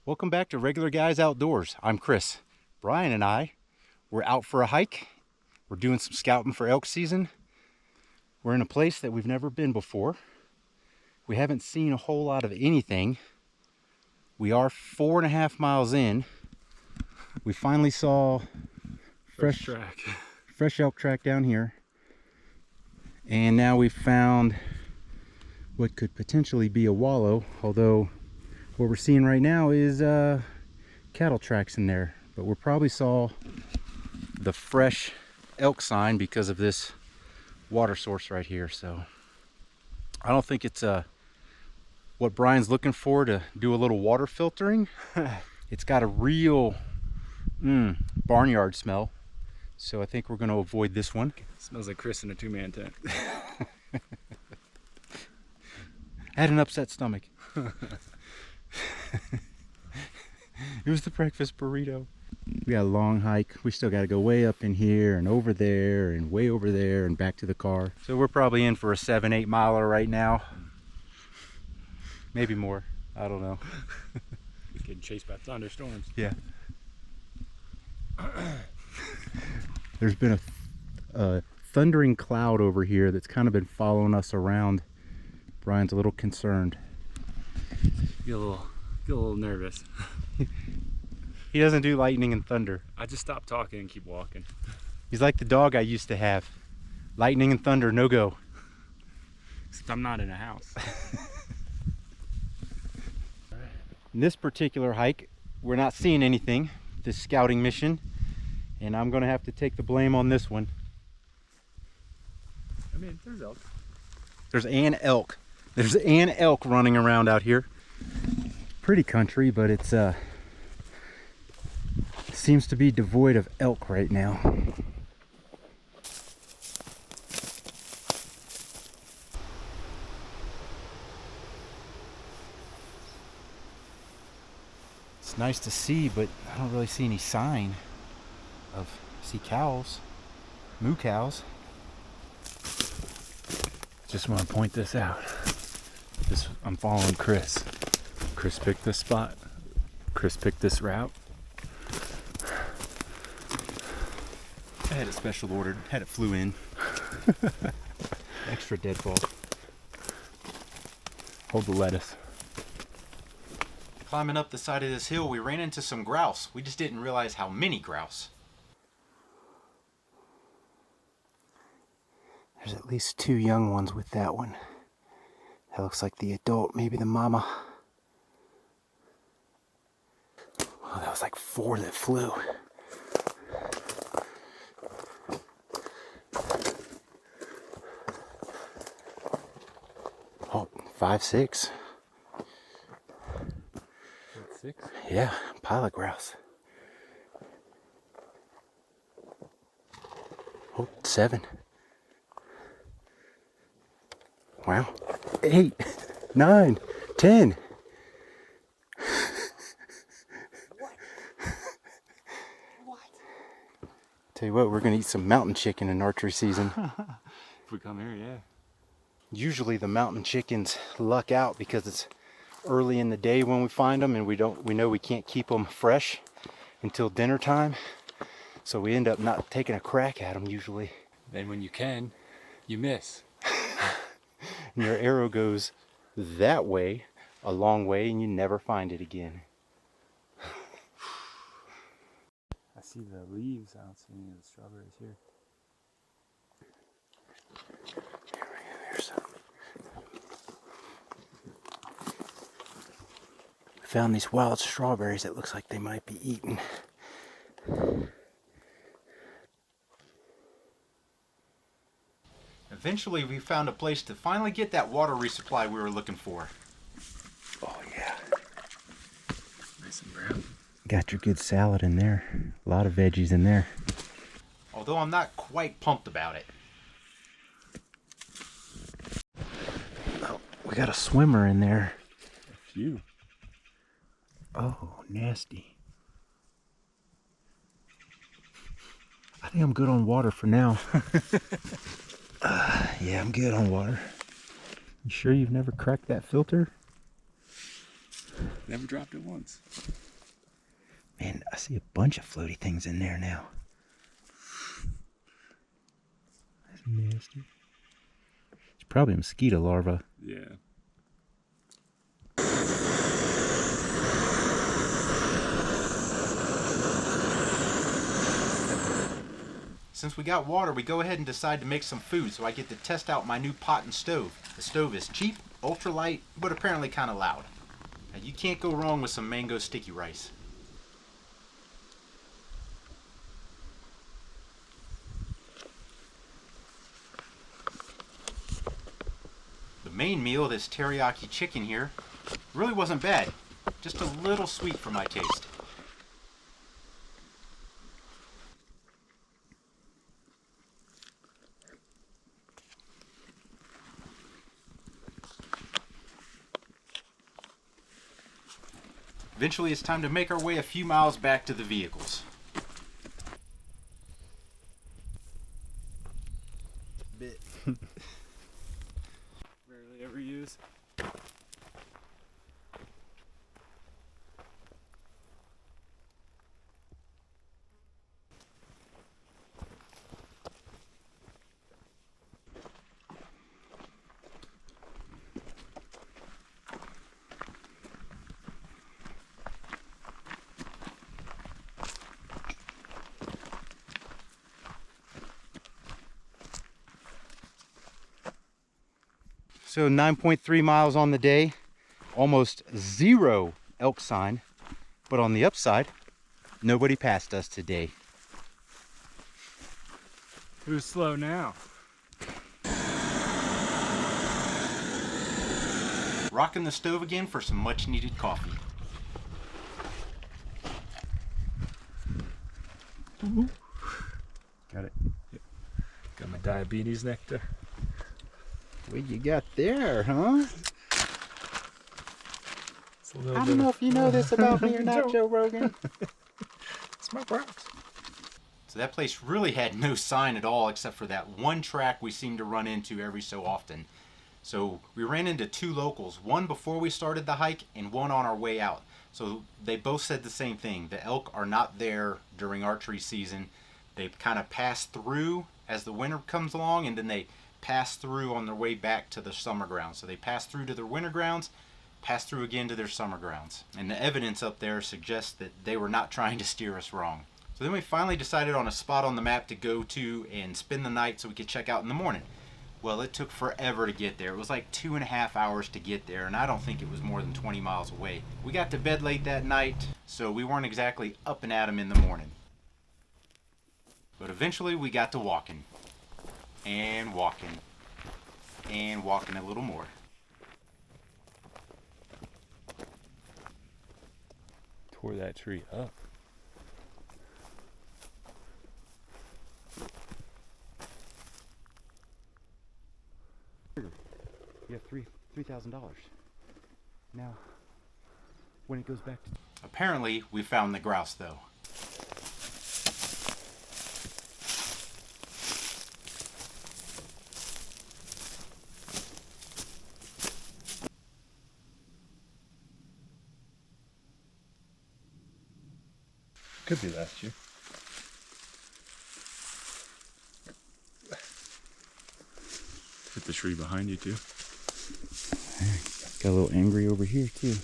Welcome back to Regular Guys Outdoors. I'm Chris. Brian and I, we're out for a hike. We're doing some scouting for elk season. We're in a place that we've never been before. We haven't seen a whole lot of anything. We are 4.5 miles in. We finally saw fresh elk track down here. And now we've found what could potentially be a wallow, although what we're seeing right now is cattle tracks in there, but we probably saw the fresh elk sign because of this water source right here. So I don't think it's what Brian's looking for, to do a little water filtering. It's got a real barnyard smell, so I think we're going to avoid this one. It smells like Chris in a two-man tent. I had an upset stomach. It was the breakfast burrito. We got a long hike. We still got to go way up in here and over there and way over there and back to the car. So we're probably in for a 7-8 miler right now. Maybe more. I don't know. Getting chased by thunderstorms. Yeah. There's been a thundering cloud over here that's kind of been following us around. Brian's a little concerned. Get a little nervous. He doesn't do lightning and thunder. I just stop talking and keep walking. He's like the dog I used to have. Lightning and thunder, no go. Except I'm not in a house. In this particular hike, we're not seeing anything, this scouting mission, and I'm gonna have to take the blame on this one. I mean, there's elk. There's an elk. There's an elk running around out here. Pretty country, but it's seems to be devoid of elk right now. It's nice to see, but I don't really see any sign of, see cows, moo cows. Just want to point this out. I'm following Chris. Chris picked this spot. Chris picked this route. I had it special ordered, had it flew in. Extra deadfall. Hold the lettuce. Climbing up the side of this hill, we ran into some grouse. We just didn't realize how many grouse. There's at least 2 young ones with that one. That looks like the adult, maybe the mama. Oh, that was like 4 that flew. Oh, 5, 6. 6? Yeah, pilot grouse. Oh, 7. Wow. 8, 9, 10. What? Tell you what, we're gonna eat some mountain chicken in archery season. If we come here, yeah. Usually the mountain chickens luck out because it's early in the day when we find them, and we know we can't keep them fresh until dinner time, so we end up not taking a crack at them usually. Then when you can, you miss. And your arrow goes that way, a long way, and you never find it again. I see the leaves. I don't see any of the strawberries here. There's some. We found these wild strawberries that looks like they might be eaten. Eventually we found a place to finally get that water resupply we were looking for. Oh yeah. Nice and brown. Got your good salad in there. A lot of veggies in there. Although I'm not quite pumped about it. Oh, we got a swimmer in there. A few. Oh, nasty. I think I'm good on water for now. Yeah, I'm good on water. You sure you've never cracked that filter? Never dropped it once. Man, I see a bunch of floaty things in there now. That's nasty. It's probably a mosquito larva. Yeah. Since we got water, we go ahead and decide to make some food, so I get to test out my new pot and stove. The stove is cheap, ultralight, but apparently kind of loud. Now, you can't go wrong with some mango sticky rice. The main meal, this teriyaki chicken here, really wasn't bad. Just a little sweet for my taste. Eventually, it's time to make our way a few miles back to the vehicles. Bit. Rarely ever use. So 9.3 miles on the day, almost zero elk sign, but on the upside, nobody passed us today. Who's slow now? Rocking the stove again for some much needed coffee. Got it. Yep. Got my diabetes nectar. What you got there, huh? It's a little I bit don't know of- if you know this about me or not, Joe Rogan. It's my rocks. So that place really had no sign at all except for that one track we seem to run into every so often. So we ran into two locals, one before we started the hike and one on our way out. So they both said the same thing. The elk are not there during archery season. They kind of pass through as the winter comes along, and then they pass through on their way back to the summer grounds. So they pass through to their winter grounds, pass through again to their summer grounds. And the evidence up there suggests that they were not trying to steer us wrong. So then we finally decided on a spot on the map to go to and spend the night so we could check out in the morning. Well, it took forever to get there. It was like 2.5 hours to get there, and I don't think it was more than 20 miles away. We got to bed late that night, so we weren't exactly up and at 'em in the morning. But eventually we got to walking. And walking. And walking a little more. Tore that tree up. You have $3,000. Now, when it goes back to... Apparently, we found the grouse, though. Could be last year. Hit the tree behind you too. Got a little angry over here, too.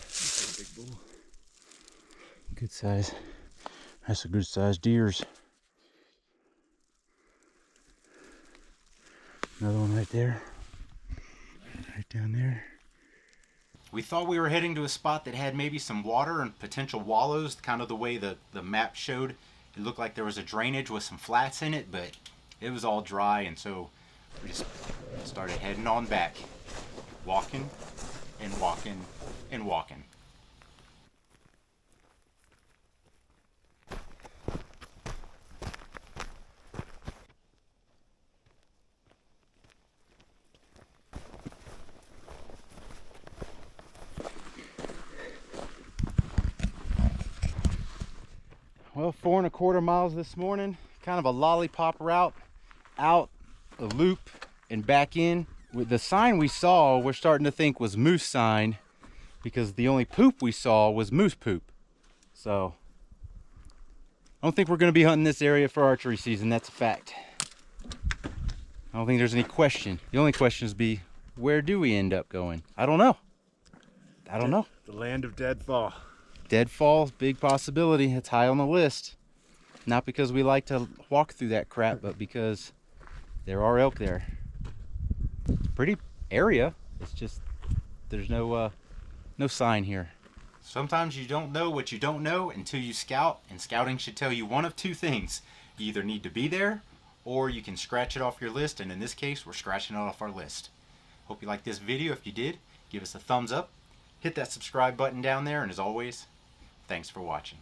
That's a big bull. Good size. That's a good size deers. Another one right there. Right down there. We thought we were heading to a spot that had maybe some water and potential wallows, kind of the way the map showed. It looked like there was a drainage with some flats in it, but it was all dry, and so we just started heading on back. Walking and walking and walking. Well, 4¼ miles this morning, kind of a lollipop route, out a loop and back in. With the sign we saw, we're starting to think was moose sign, because the only poop we saw was moose poop. So I don't think we're going to be hunting this area for archery season. That's a fact. I don't think there's any question. The only question is where do we end up going? I don't know. I don't know. The land of deadfall. Deadfall, big possibility. It's high on the list. Not because we like to walk through that crap, but because there are elk there. It's a pretty area. It's just there's no sign here. Sometimes you don't know what you don't know until you scout, and scouting should tell you one of two things. You either need to be there, or you can scratch it off your list, and in this case, we're scratching it off our list. Hope you liked this video. If you did, give us a thumbs up. Hit that subscribe button down there, and as always, thanks for watching.